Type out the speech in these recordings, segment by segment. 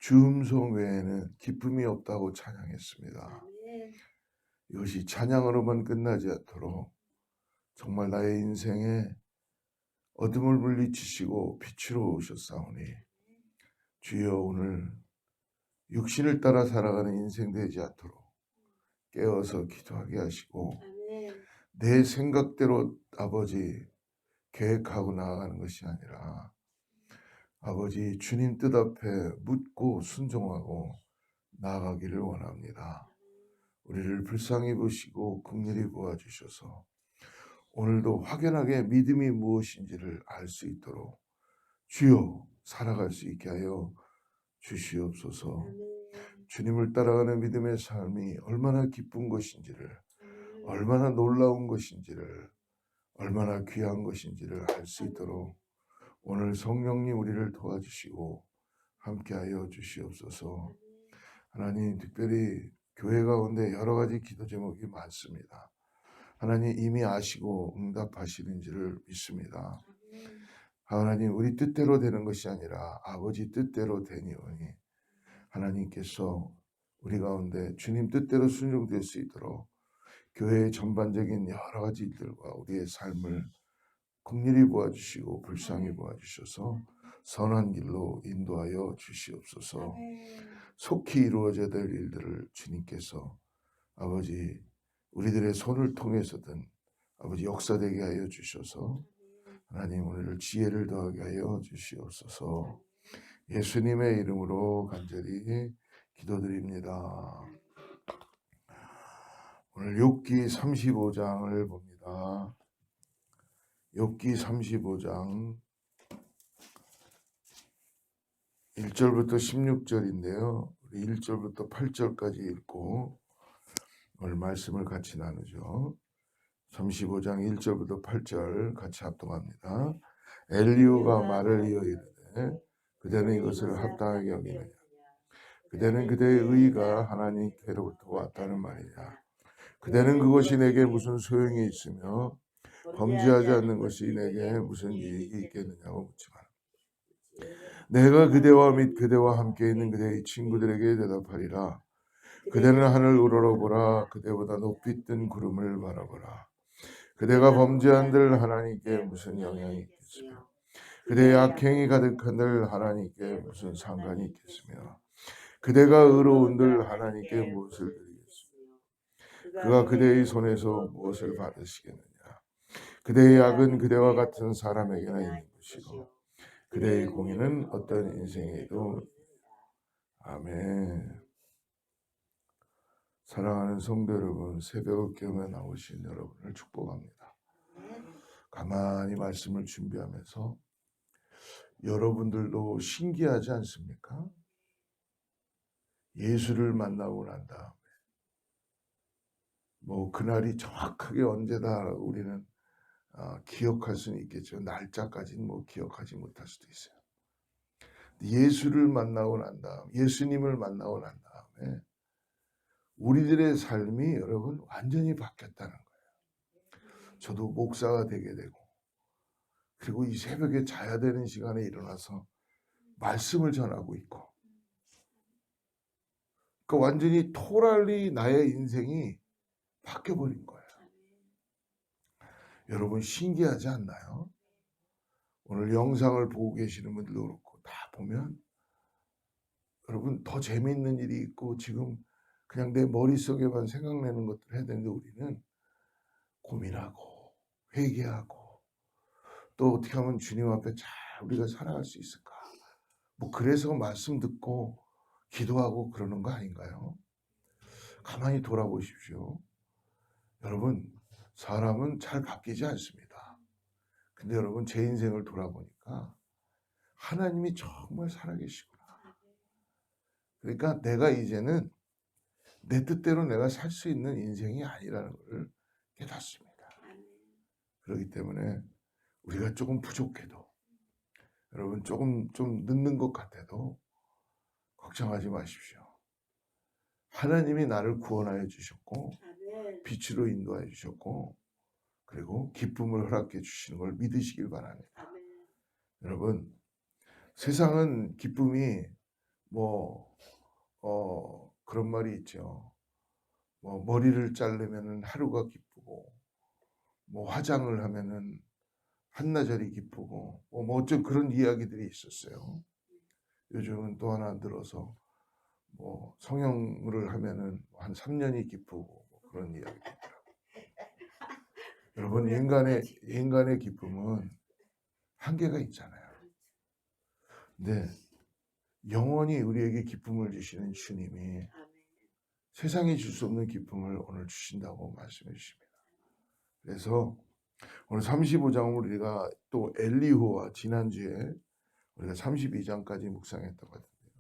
주 음성 외에는 기쁨이 없다고 찬양했습니다. 아멘. 이것이 찬양으로만 끝나지 않도록 정말 나의 인생에 어둠을 물리치시고 빛으로 오셨사오니 주여 오늘 육신을 따라 살아가는 인생 되지 않도록 깨어서 기도하게 하시고 아멘. 내 생각대로 아버지 계획하고 나아가는 것이 아니라 아버지 주님 뜻 앞에 묻고 순종하고 나아가기를 원합니다. 우리를 불쌍히 보시고 긍휼히 보아주셔서 오늘도 확연하게 믿음이 무엇인지를 알 수 있도록 주여 살아갈 수 있게 하여 주시옵소서. 아멘. 주님을 따라가는 믿음의 삶이 얼마나 기쁜 것인지를, 아멘. 얼마나 놀라운 것인지를, 얼마나 귀한 것인지를 알 수 있도록 오늘 성령님 우리를 도와주시고 함께하여 주시옵소서. 하나님, 특별히 교회 가운데 여러 가지 기도 제목이 많습니다. 하나님 이미 아시고 응답하시는 줄을 믿습니다. 하나님, 우리 뜻대로 되는 것이 아니라 아버지 뜻대로 되니오니 하나님께서 우리 가운데 주님 뜻대로 순종될 수 있도록 교회의 전반적인 여러 가지 일들과 우리의 삶을 긍휼히 보아주시고 불쌍히 보아주셔서 선한 길로 인도하여 주시옵소서. 속히 이루어져야 될 일들을 주님께서 아버지 우리들의 손을 통해서든 아버지 역사되게 하여 주셔서 하나님 오늘을 지혜를 더하게 하여 주시옵소서. 예수님의 이름으로 간절히 기도드립니다. 오늘 욥기 35장을 봅니다. 욥기 35장 1절부터 16절인데요. 우리 1절부터 8절까지 읽고 오늘 말씀을 같이 나누죠. 35장 1절부터 8절 같이 합동합니다. 엘리후가 말을 이어 이르되 그대는 이것을 합당하게 여기느냐. 그대는 그대의 의의가 하나님께로부터 왔다는 말이냐. 그대는 그것이 내게 무슨 소용이 있으며 범죄하지 않는 것이 내게 무슨 이익이 있겠느냐고 묻지만 내가 그대와 및 그대와 함께 있는 그대의 친구들에게 대답하리라. 그대는 하늘 우러러보라. 그대보다 높이 뜬 구름을 바라보라. 그대가 범죄한들 하나님께 무슨 영향이 있겠으며 그대의 악행이 가득한들 하나님께 무슨 상관이 있겠으며 그대가 의로운들 하나님께 무엇을 드리겠으며 그가 그대의 손에서 무엇을 받으시겠느냐. 그대의 악은 그대와 같은 사람에게나 있는 것이고 그대의 공의는 어떤 인생에도. 아멘. 사랑하는 성도 여러분, 새벽 기도에 나오신 여러분을 축복합니다. 가만히 말씀을 준비하면서 여러분들도 신기하지 않습니까? 예수를 만나고 난 다음에 그날이 정확하게 언제다 우리는 기억할 수는 있겠죠. 날짜까지는 기억하지 못할 수도 있어요. 예수를 만나고 난 다음, 예수님을 만나고 난 다음에 우리들의 삶이 여러분 완전히 바뀌었다는 거예요. 저도 목사가 되게 되고 그리고 이 새벽에 자야 되는 시간에 일어나서 말씀을 전하고 있고 그러니까 완전히 토탈리 나의 인생이 바뀌어버린 거예요. 여러분 신기하지 않나요? 오늘 영상을 보고 계시는 분들도 그렇고 다 보면 여러분 더 재미있는 일이 있고 지금 그냥 내 머릿속에만 생각나는 것들 해야 되는데 우리는 고민하고 회개하고 또 어떻게 하면 주님 앞에 잘 우리가 살아갈 수 있을까? 그래서 말씀 듣고 기도하고 그러는 거 아닌가요? 가만히 돌아보십시오. 여러분 사람은 잘 바뀌지 않습니다. 근데 여러분 제 인생을 돌아보니까 하나님이 정말 살아계시구나. 그러니까 내가 이제는 내 뜻대로 내가 살 수 있는 인생이 아니라는 걸 깨닫습니다. 그렇기 때문에 우리가 조금 부족해도 여러분 조금 좀 늦는 것 같아도 걱정하지 마십시오. 하나님이 나를 구원하여 주셨고 빛으로 인도하여 주셨고 그리고 기쁨을 허락해 주시는 걸 믿으시길 바랍니다. 여러분 세상은 기쁨이 뭐 그런 말이 있죠. 뭐 머리를 자르면은 하루가 기쁘고, 뭐 화장을 하면은 한나절이 기쁘고, 뭐 어쩐 그런 이야기들이 있었어요. 요즘은 또 하나 늘어서 뭐 성형을 하면은 한 3년이 기쁘고, 뭐 그런 이야기. 여러분, 인간의 기쁨은 한계가 있잖아요. 근데 영원히 우리에게 기쁨을 주시는 주님이 세상이 줄 수 없는 기쁨을 오늘 주신다고 말씀해 주십니다. 그래서 오늘 35장을 우리가 또 엘리후와 지난주에 우리가 32장까지 묵상했던 것 같은데요.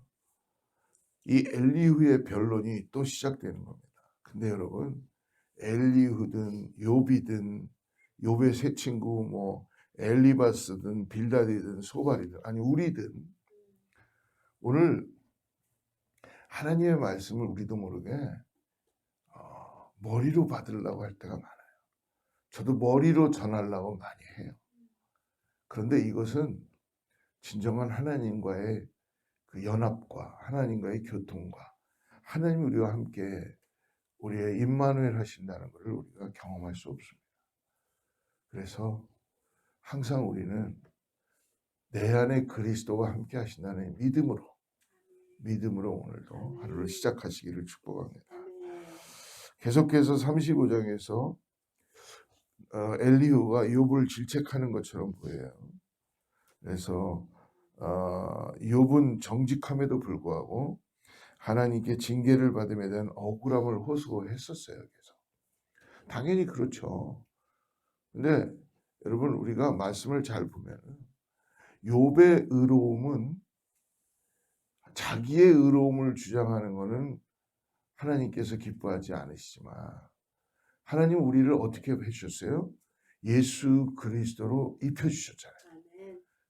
이 엘리후의 변론이 또 시작되는 겁니다. 근데 여러분, 엘리후든 욥이든 욥의 세 친구 뭐 엘리바스든 빌다디든 소발이든 아니 우리든 오늘 하나님의 말씀을 우리도 모르게 머리로 받으려고 할 때가 많아요. 저도 머리로 전하려고 많이 해요. 그런데 이것은 진정한 하나님과의 그 연합과 하나님과의 교통과 하나님이 우리와 함께 우리의 임마누엘 하신다는 것을 우리가 경험할 수 없습니다. 그래서 항상 우리는 내 안에 그리스도가 함께 하신다는 믿음으로 오늘도 하루를 시작하시기를 축복합니다. 계속해서 35장에서 엘리후가 욥을 질책하는 것처럼 보여요. 그래서 욥은 정직함에도 불구하고 하나님께 징계를 받음에 대한 억울함을 호소했었어요. 그래서 당연히 그렇죠. 근데 여러분, 우리가 말씀을 잘 보면 욥의 의로움은 자기의 의로움을 주장하는 것은 하나님께서 기뻐하지 않으시지만 하나님은 우리를 어떻게 해주셨어요? 예수 그리스도로 입혀주셨잖아요.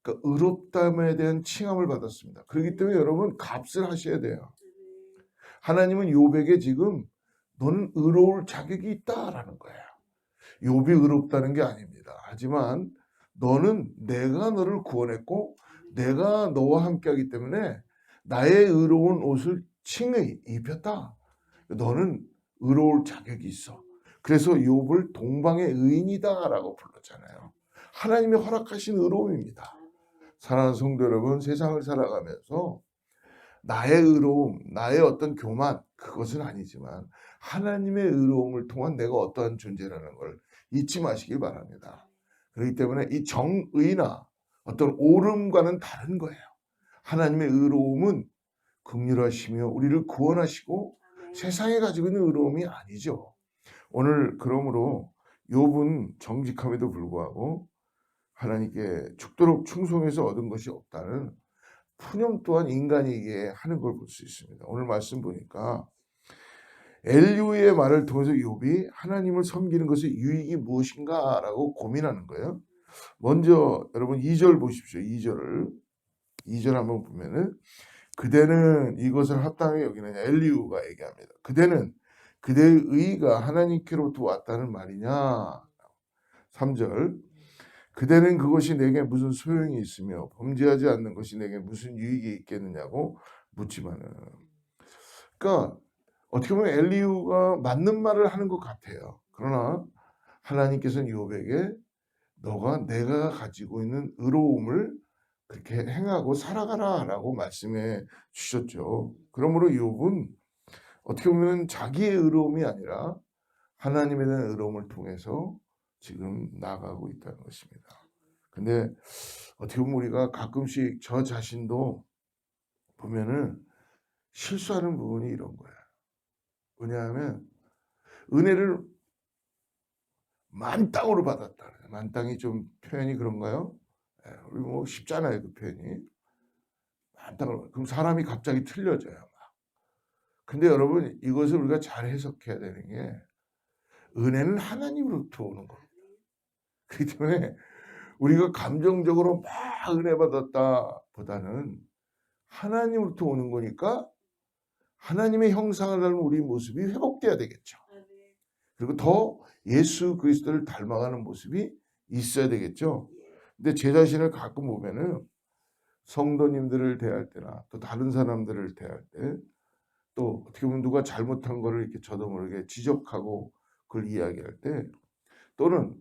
그러니까 의롭다함에 대한 칭함을 받았습니다. 그렇기 때문에 여러분 값을 하셔야 돼요. 하나님은 욥에게 지금 너는 의로울 자격이 있다라는 거예요. 욥이 의롭다는 게 아닙니다. 하지만 너는 내가 너를 구원했고 내가 너와 함께하기 때문에 나의 의로운 옷을 칭의 입혔다. 너는 의로울 자격이 있어. 그래서 욥을 동방의 의인이다라고 불렀잖아요. 하나님이 허락하신 의로움입니다. 사랑하는 성도 여러분, 세상을 살아가면서 나의 의로움, 나의 어떤 교만, 그것은 아니지만 하나님의 의로움을 통한 내가 어떠한 존재라는 걸 잊지 마시길 바랍니다. 그렇기 때문에 이 정의나 어떤 옳음과는 다른 거예요. 하나님의 의로움은 긍휼하시며 우리를 구원하시고 세상에 가지고 있는 의로움이 아니죠. 오늘 그러므로 욥은 정직함에도 불구하고 하나님께 죽도록 충성해서 얻은 것이 없다는 푸념 또한 인간에게 하는 걸 볼 수 있습니다. 오늘 말씀 보니까 엘리후의 말을 통해서 욥이 하나님을 섬기는 것의 유익이 무엇인가 라고 고민하는 거예요. 먼저 여러분 2절 보십시오. 2절 한번 보면은 그대는 이것을 합당하게 여기느냐. 엘리후가 얘기합니다. 그대는 그대의 의의가 하나님께로부터 왔다는 말이냐. 3절 그대는 그것이 내게 무슨 소용이 있으며 범죄하지 않는 것이 내게 무슨 유익이 있겠느냐고 묻지만은, 그러니까 어떻게 보면 엘리후가 맞는 말을 하는 것 같아요. 그러나 하나님께서는 욥에게 너가 내가 가지고 있는 의로움을 그렇게 행하고 살아가라라고 말씀해 주셨죠. 그러므로 욥은 어떻게 보면 자기의 의로움이 아니라 하나님에 대한 의로움을 통해서 지금 나아가고 있다는 것입니다. 근데 어떻게 보면 우리가 가끔씩 저 자신도 보면은 실수하는 부분이 이런 거예요. 왜냐하면 은혜를 만땅으로 받았다. 만땅이 좀 표현이 그런가요? 우리 뭐 쉽잖아요, 그 표현이. 만땅으로. 그럼 사람이 갑자기 틀려져요. 막. 근데 여러분 이것을 우리가 잘 해석해야 되는 게 은혜는 하나님으로부터 오는 겁니다. 그렇기 때문에 우리가 감정적으로 막 은혜 받았다 보다는 하나님으로부터 오는 거니까 하나님의 형상을 닮은 우리 모습이 회복돼야 되겠죠. 그리고 더 예수 그리스도를 닮아가는 모습이 있어야 되겠죠. 근데 제 자신을 가끔 보면은 성도님들을 대할 때나 또 다른 사람들을 대할 때, 또 어떻게 보면 누가 잘못한 거를 이렇게 저도 모르게 지적하고 그걸 이야기할 때, 또는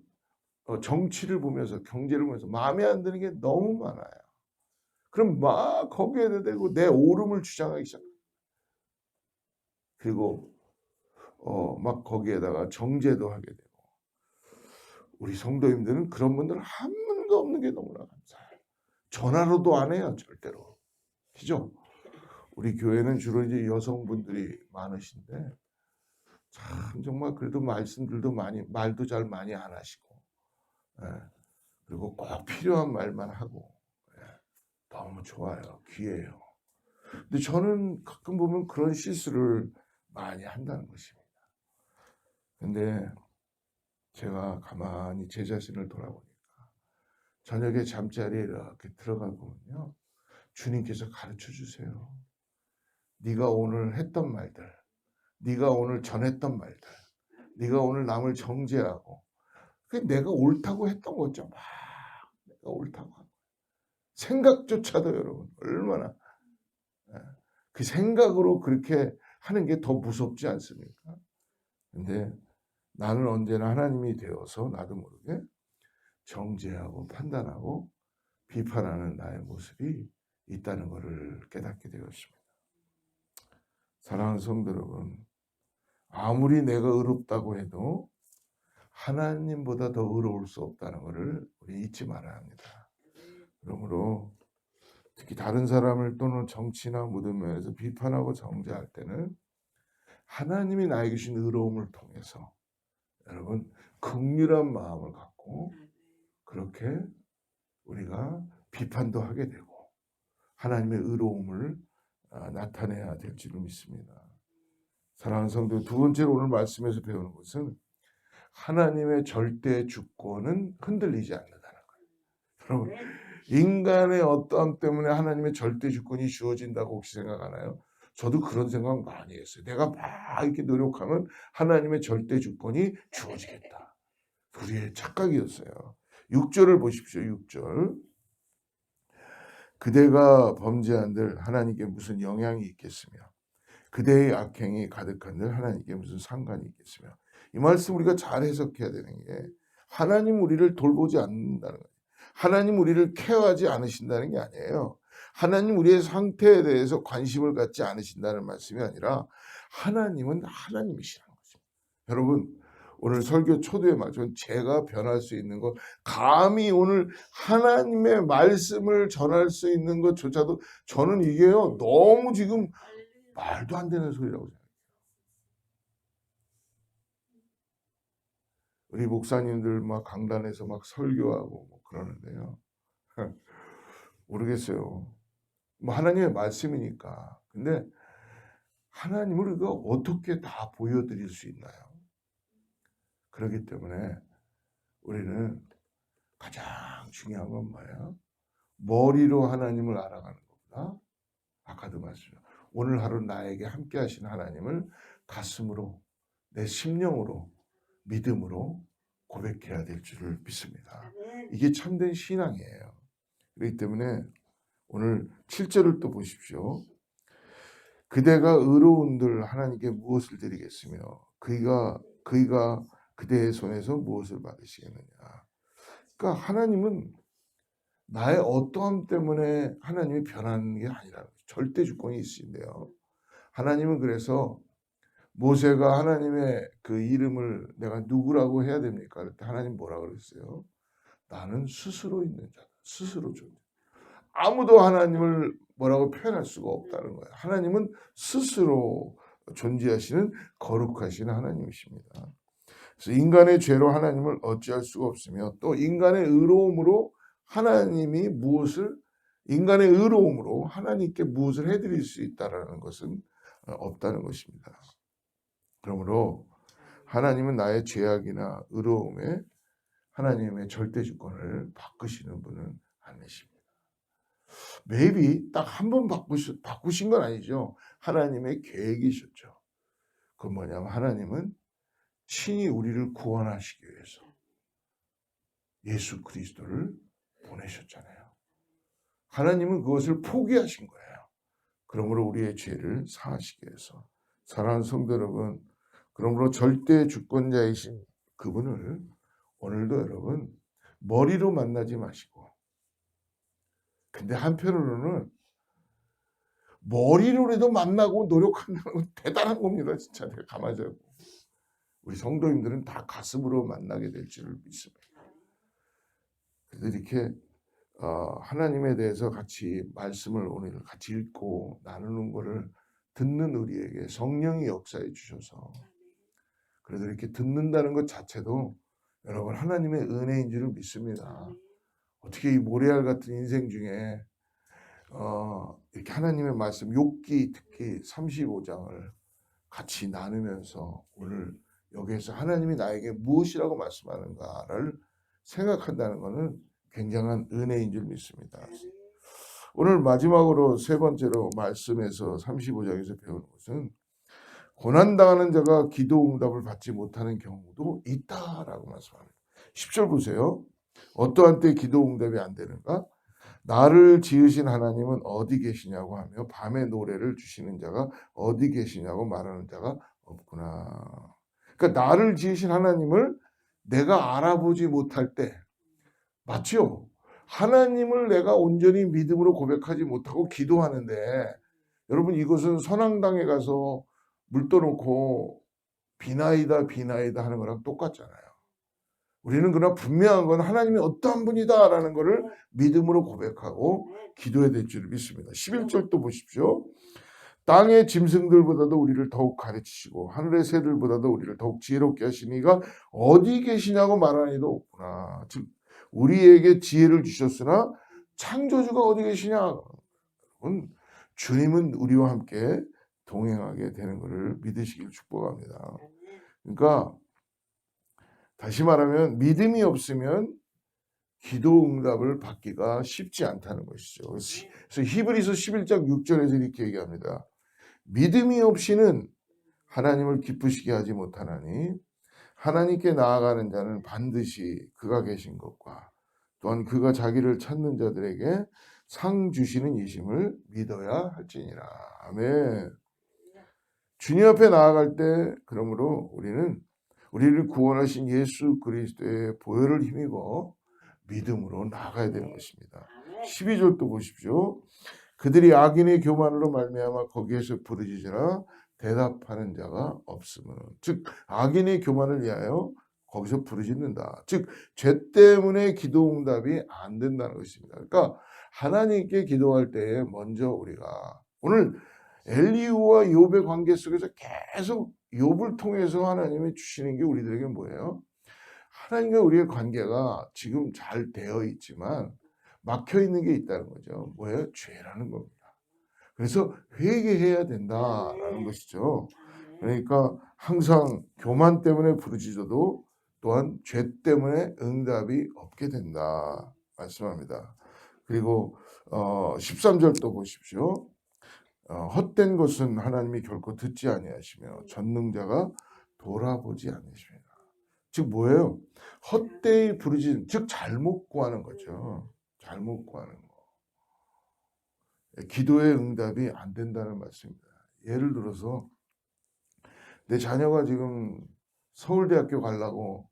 정치를 보면서 경제를 보면서 마음에 안 드는 게 너무 많아요. 그럼 막 거기에 대고 내 옳음을 주장하기 시작해요. 그리고 막 거기에다가 정죄도 하게 되고. 우리 성도님들은 그런 분들 한 분도 없는 게 너무나 감사해요. 전화로도 안 해요, 절대로. 그죠? 우리 교회는 주로 이제 여성분들이 많으신데, 참 정말 그래도 말씀들도 말도 잘 많이 안 하시고, 예. 그리고 꼭 필요한 말만 하고, 예. 너무 좋아요. 귀해요. 근데 저는 가끔 보면 그런 실수를 많이 한다는 것입니다. 근데 제가 가만히 제 자신을 돌아보니까 저녁에 잠자리에 이렇게 들어가 보면요, 주님께서 가르쳐 주세요. 네가 오늘 했던 말들, 네가 오늘 전했던 말들, 네가 오늘 남을 정죄하고, 그게 내가 옳다고 했던 거죠. 막 내가 옳다고 하고. 생각조차도 여러분 얼마나 그 생각으로 그렇게 하는 게 더 무섭지 않습니까? 근데 나는 언제나 하나님이 되어서 나도 모르게 정죄하고 판단하고 비판하는 나의 모습이 있다는 것을 깨닫게 되었습니다. 사랑하는 성도 여러분, 아무리 내가 의롭다고 해도 하나님보다 더 의로울 수 없다는 것을 우리 잊지 말아야 합니다. 그러므로 특히 다른 사람을 또는 정치나 모든 면에서 비판하고 정죄할 때는 하나님이 나에게 주신 의로움을 통해서 여러분 긍휼한 마음을 갖고 그렇게 우리가 비판도 하게 되고 하나님의 의로움을 나타내야 될 줄을 믿습니다. 사랑하는 성도, 두 번째로 오늘 말씀에서 배우는 것은 하나님의 절대 주권은 흔들리지 않는다는 거예요. 여러분, 인간의 어떠함 때문에 하나님의 절대 주권이 주어진다고 혹시 생각하나요? 저도 그런 생각 많이 했어요. 내가 막 이렇게 노력하면 하나님의 절대 주권이 주어지겠다. 우리의 착각이었어요. 6절을 보십시오. 6절. 그대가 범죄한들 하나님께 무슨 영향이 있겠으며 그대의 악행이 가득한들 하나님께 무슨 상관이 있겠으며. 이 말씀 우리가 잘 해석해야 되는 게 하나님 우리를 돌보지 않는다는 거예요. 하나님 우리를 케어하지 않으신다는 게 아니에요. 하나님 우리의 상태에 대해서 관심을 갖지 않으신다는 말씀이 아니라 하나님은 하나님이시라는 거죠. 여러분, 오늘 설교 초두에 말씀 제가 변할 수 있는 것, 감히 오늘 하나님의 말씀을 전할 수 있는 것조차도 저는 이게요 너무 지금 말도 안 되는 소리라고 생각해요. 우리 목사님들 막 강단에서 막 설교하고 뭐 그러는데요. 모르겠어요. 뭐 하나님의 말씀이니까. 근데 하나님을 우리가 어떻게 다 보여드릴 수 있나요? 그렇기 때문에 우리는 가장 중요한 건 뭐예요? 머리로 하나님을 알아가는 것보다 아까도 말씀드렸죠. 오늘 하루 나에게 함께 하신 하나님을 가슴으로 내 심령으로 믿음으로 고백해야 될 줄을 믿습니다. 이게 참된 신앙이에요. 그렇기 때문에 오늘 7절을 또 보십시오. 그대가 의로운들 하나님께 무엇을 드리겠으며 그이가 그대의 손에서 무엇을 받으시겠느냐. 그러니까 하나님은 나의 어떠함 때문에 하나님이 변하는 게 아니라 절대 주권이 있으신데요. 하나님은 그래서 모세가 하나님의 그 이름을 내가 누구라고 해야 됩니까? 그럴 때 하나님 뭐라 그랬어요? 나는 스스로 있는 자다. 스스로 존재. 아무도 하나님을 뭐라고 표현할 수가 없다는 거예요. 하나님은 스스로 존재하시는 거룩하신 하나님이십니다. 그래서 인간의 죄로 하나님을 어찌할 수가 없으며 또 인간의 의로움으로 하나님이 인간의 의로움으로 하나님께 무엇을 해드릴 수 있다라는 것은 없다는 것입니다. 그러므로 하나님은 나의 죄악이나 의로움에 하나님의 절대 주권을 바꾸시는 분은 아니십니다. maybe 딱 한 번 바꾸신 건 아니죠. 하나님의 계획이셨죠. 그건 뭐냐면 하나님은 친히 우리를 구원하시기 위해서 예수 그리스도를 보내셨잖아요. 하나님은 그것을 포기하신 거예요. 그러므로 우리의 죄를 사하시기 위해서. 사랑하는 성도 여러분, 그러므로 절대 주권자이신 그분을 오늘도 여러분 머리로 만나지 마시고, 근데 한편으로는 머리로라도 만나고 노력한다는 건 대단한 겁니다. 진짜 내가 가만히 생각해 보면. 우리 성도님들은 다 가슴으로 만나게 될 줄을 믿습니다. 그래서 이렇게 하나님에 대해서 같이 말씀을 오늘 같이 읽고 나누는 것을 듣는 우리에게 성령이 역사해 주셔서, 그래도 이렇게 듣는다는 것 자체도 여러분 하나님의 은혜인 줄을 믿습니다. 어떻게 이 모래알 같은 인생 중에 이렇게 하나님의 말씀 욥기 특히 35장을 같이 나누면서 오늘 여기에서 하나님이 나에게 무엇이라고 말씀하는가를 생각한다는 것은 굉장한 은혜인 줄 믿습니다. 오늘 마지막으로 세 번째로 말씀에서 35장에서 배우는 것은 고난당하는 자가 기도 응답을 받지 못하는 경우도 있다라고 말씀합니다. 10절 보세요. 어떠한 때 기도 응답이 안 되는가? 나를 지으신 하나님은 어디 계시냐고 하며 밤에 노래를 주시는 자가 어디 계시냐고 말하는 자가 없구나. 그러니까 나를 지으신 하나님을 내가 알아보지 못할 때, 맞죠? 하나님을 내가 온전히 믿음으로 고백하지 못하고 기도하는데, 여러분 이것은 선앙당에 가서 물 떠놓고 비나이다 비나이다 하는 거랑 똑같잖아요. 우리는 그러나 분명한 건 하나님이 어떠한 분이다라는 것을 믿음으로 고백하고 기도해야 될 줄을 믿습니다. 11절도 보십시오. 땅의 짐승들보다도 우리를 더욱 가르치시고 하늘의 새들보다도 우리를 더욱 지혜롭게 하시니가 어디 계시냐고 말하는 이도 없구나. 즉 우리에게 지혜를 주셨으나 창조주가 어디 계시냐? 주님은 우리와 함께 동행하게 되는 것을 믿으시길 축복합니다. 그러니까 다시 말하면 믿음이 없으면 기도 응답을 받기가 쉽지 않다는 것이죠. 그래서 히브리서 11장 6절에서 이렇게 얘기합니다. 믿음이 없이는 하나님을 기쁘시게 하지 못하나니 하나님께 나아가는 자는 반드시 그가 계신 것과 또한 그가 자기를 찾는 자들에게 상 주시는 이심을 믿어야 할지니라. 아멘. 주님 앞에 나아갈 때 그러므로 우리를 구원하신 예수 그리스도의 보혈을 힘입어 믿음으로 나아가야 되는 것입니다. 12절도 보십시오. 그들이 악인의 교만으로 말미암아 거기에서 부르짖으나 대답하는 자가 없으므로, 즉 악인의 교만을 위하여 거기서 부르짖는다. 즉 죄 때문에 기도 응답이 안 된다는 것입니다. 그러니까 하나님께 기도할 때에 먼저 우리가 오늘 엘리후와 욥의 관계 속에서 계속 욥을 통해서 하나님이 주시는 게 우리들에게 뭐예요? 하나님과 우리의 관계가 지금 잘 되어 있지만 막혀 있는 게 있다는 거죠. 뭐예요? 죄라는 겁니다. 그래서 회개해야 된다라는 것이죠. 그러니까 항상 교만 때문에 부르짖어도 또한 죄 때문에 응답이 없게 된다 말씀합니다. 그리고 13절도 보십시오. 헛된 것은 하나님이 결코 듣지 아니하시며 전능자가 돌아보지 않으십니다. 즉 뭐예요? 헛되이 부르짖는, 즉 잘못 구하는 거죠. 잘못 구하는 거. 기도의 응답이 안 된다는 말씀입니다. 예를 들어서 내 자녀가 지금 서울대학교 가려고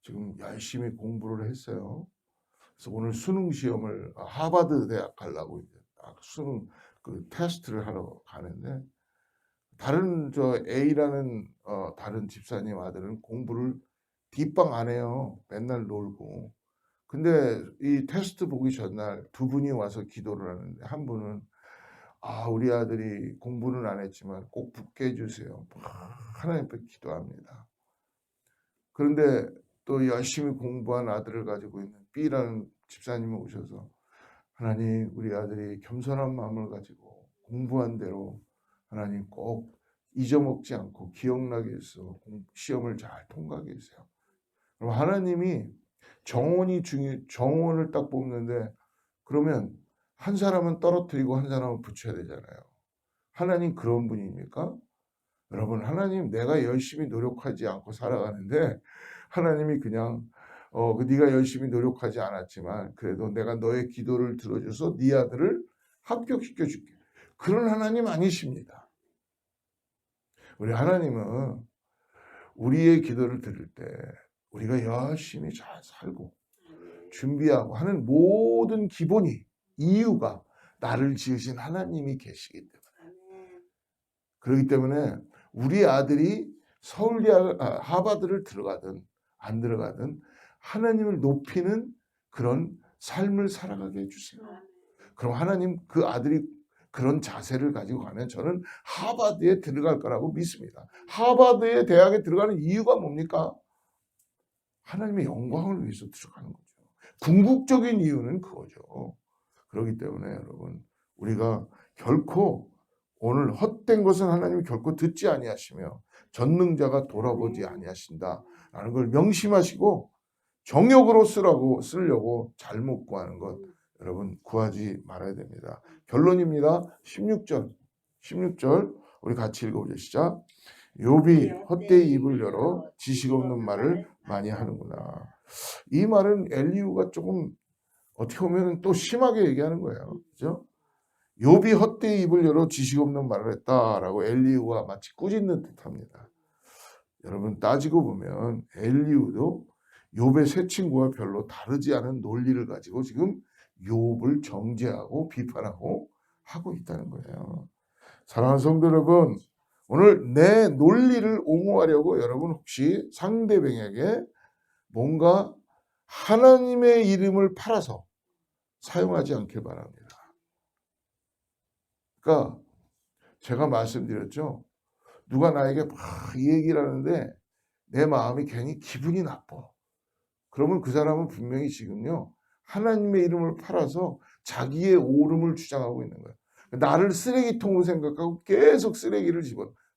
지금 열심히 공부를 했어요. 그래서 오늘 수능 시험을 하버드 대학 가려고 이제 수능 그 테스트를 하러 가는데, 다른 A라는 다른 집사님 아들은 공부를 뒷방 안 해요. 맨날 놀고. 근데 이 테스트 보기 전날 두 분이 와서 기도를 하는데, 한 분은 우리 아들이 공부는 안 했지만 꼭 붙게 해주세요. 하나님 앞에 기도합니다. 그런데 또 열심히 공부한 아들을 가지고 있는 B라는 집사님이 오셔서 하나님 우리 아들이 겸손한 마음을 가지고 공부한 대로 하나님 꼭 잊어먹지 않고 기억나게 해서 시험을 잘 통과하게 해주세요. 그럼 하나님이 정원을 딱 뽑는데, 그러면 한 사람은 떨어뜨리고 한 사람은 붙여야 되잖아요. 하나님 그런 분입니까? 여러분, 하나님 내가 열심히 노력하지 않고 살아가는데 하나님이 그냥 네가 열심히 노력하지 않았지만 그래도 내가 너의 기도를 들어줘서 네 아들을 합격시켜 줄게. 그런 하나님 아니십니다. 우리 하나님은 우리의 기도를 들을 때 우리가 열심히 잘 살고 준비하고 하는 모든 기본이 이유가 나를 지으신 하나님이 계시기 때문에, 그렇기 때문에 우리 아들이 하버드를 들어가든 안 들어가든 하나님을 높이는 그런 삶을 살아가게 해주세요. 그럼 하나님 그 아들이 그런 자세를 가지고 가면 저는 하버드에 들어갈 거라고 믿습니다. 하버드의 대학에 들어가는 이유가 뭡니까? 하나님의 영광을 위해서 들어가는 거죠. 궁극적인 이유는 그거죠. 그렇기 때문에 여러분, 우리가 결코 오늘 헛된 것은 하나님이 결코 듣지 아니하시며 전능자가 돌아보지 아니하신다라는 걸 명심하시고 정욕으로 쓰려고 잘못 구하는 것 여러분 구하지 말아야 됩니다. 결론입니다. 16절 우리 같이 읽어보죠. 시작. 욥이 헛되이 입을 열어 지식 없는 말을 많이 하는구나. 이 말은 엘리후가 조금 어떻게 보면 또 심하게 얘기하는 거예요. 그죠? 욥이 헛되이 입을 열어 지식 없는 말을 했다라고 엘리후가 마치 꾸짖는 듯합니다. 여러분 따지고 보면 엘리후도 욥의 세 친구와 별로 다르지 않은 논리를 가지고 지금 욥을 정죄하고 비판하고 하고 있다는 거예요. 사랑하는 성도 여러분, 오늘 내 논리를 옹호하려고 여러분 혹시 상대방에게 뭔가 하나님의 이름을 팔아서 사용하지 않길 바랍니다. 그러니까 제가 말씀드렸죠. 누가 나에게 막 이 얘기를 하는데 내 마음이 괜히 기분이 나빠. 그러면 그 사람은 분명히 지금요. 하나님의 이름을 팔아서 자기의 옳음을 주장하고 있는 거예요. 나를 쓰레기통으로 생각하고 계속 쓰레기를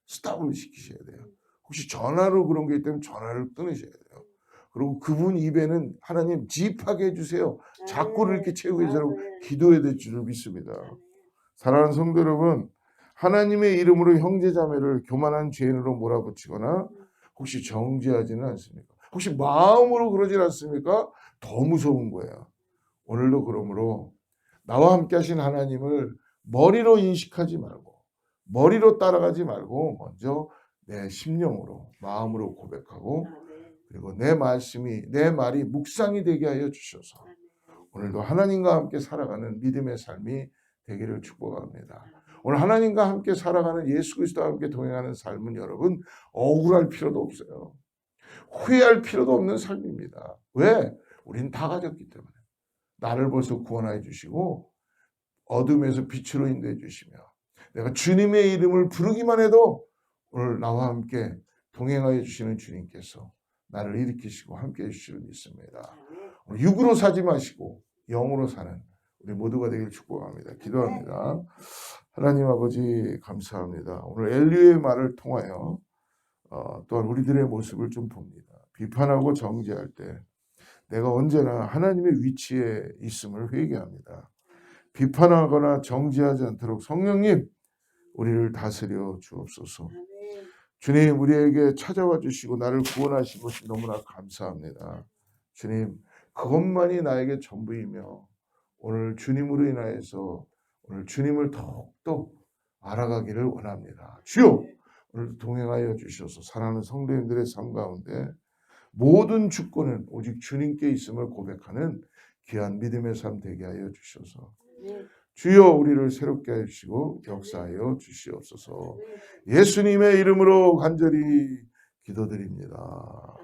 스탑을 시키셔야 돼요. 혹시 전화로 그런 게 있다면 전화를 끊으셔야 돼요. 그리고 그분 입에는 하나님 지입하게 해주세요. 자꾸를 이렇게 채우기 위해서 기도해야 될 줄 믿습니다. 사랑하는 성도 여러분, 하나님의 이름으로 형제자매를 교만한 죄인으로 몰아붙이거나 혹시 정죄하지는 않습니까? 혹시 마음으로 그러진 않습니까? 더 무서운 거예요. 오늘도 그러므로 나와 함께 하신 하나님을 머리로 인식하지 말고 머리로 따라가지 말고 먼저 내 심령으로 마음으로 고백하고 그리고 내 말이 묵상이 되게 하여 주셔서 오늘도 하나님과 함께 살아가는 믿음의 삶이 되기를 축복합니다. 오늘 하나님과 함께 살아가는 예수 그리스도와 함께 동행하는 삶은 여러분 억울할 필요도 없어요. 후회할 필요도 없는 삶입니다. 왜? 우리는 다 가졌기 때문에. 나를 벌써 구원하여 주시고 어둠에서 빛으로 인도해 주시며 내가 주님의 이름을 부르기만 해도 오늘 나와 함께 동행하여 주시는 주님께서 나를 일으키시고 함께 해주시를 믿습니다. 오늘 육으로 사지 마시고 영으로 사는 우리 모두가 되길 축복합니다. 기도합니다. 하나님 아버지 감사합니다. 오늘 엘리후의 말을 통하여 또한 우리들의 모습을 좀 봅니다. 비판하고 정죄할 때 내가 언제나 하나님의 위치에 있음을 회개합니다. 비판하거나 정죄하지 않도록 성령님 우리를 다스려 주옵소서. 주님 우리에게 찾아와 주시고 나를 구원하신 것이 너무나 감사합니다. 주님 그것만이 나에게 전부이며 오늘 주님으로 인하여서 오늘 주님을 더욱더 알아가기를 원합니다. 주여 오늘 동행하여 주셔서 사랑하는 성도님들의 삶 가운데 모든 주권은 오직 주님께 있음을 고백하는 귀한 믿음의 삶 되게 하여 주셔서 주여 우리를 새롭게 해주시고 역사하여 주시옵소서. 예수님의 이름으로 간절히 기도드립니다.